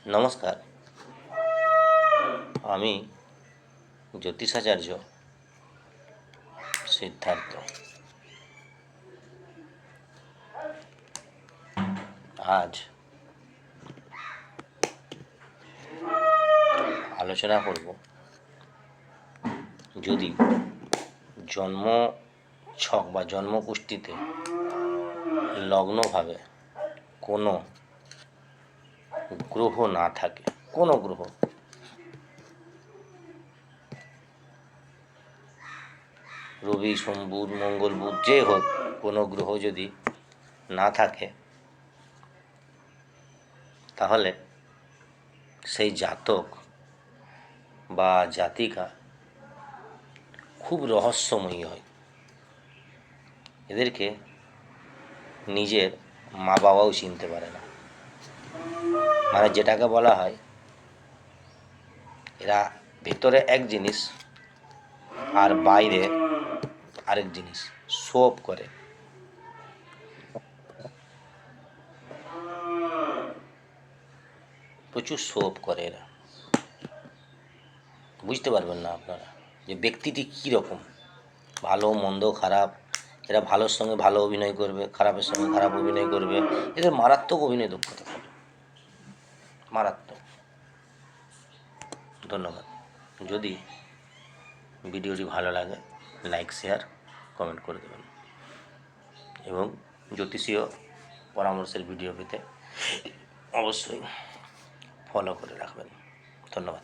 নমস্কার, আমি জ্যোতিষাচার্য সিদ্ধার্থ। আজ আলোচনা করব যদি জন্ম ছক বা জন্মকুষ্ঠিতে লগ্নভাবে কোনো গ্রহ না থাকে, কোনো গ্রহ রবি, সোম, বুধ, মঙ্গল, বুধ যে হোক, কোনো গ্রহ যদি না থাকে, তাহলে সেই জাতক বা জাতিকা খুব রহস্যময়ী হয়। এদেরকে নিজের মা বাবাও চিনতে পারে না। মানে যেটাকে বলা হয়, এরা ভেতরে এক জিনিস আর বাইরে আরেক জিনিস, শো অফ করে। প্রচুর শো অফ করে এরা। বুঝতে পারবেন না আপনারা যে ব্যক্তিটি কী রকম, ভালো মন্দ খারাপ। এরা ভালোর সঙ্গে ভালো অভিনয় করবে, খারাপের সঙ্গে খারাপ অভিনয় করবে। এদের মারাত্মক অভিনয় দক্ষতা থাকে, মারাত্মক। ধন্যবাদ। যদি ভিডিওটি ভালো লাগে, লাইক, শেয়ার, কমেন্ট করে দেবেন এবং জ্যোতিষীয় পরামর্শের ভিডিও পেতে অবশ্যই ফলো করে রাখবেন। ধন্যবাদ।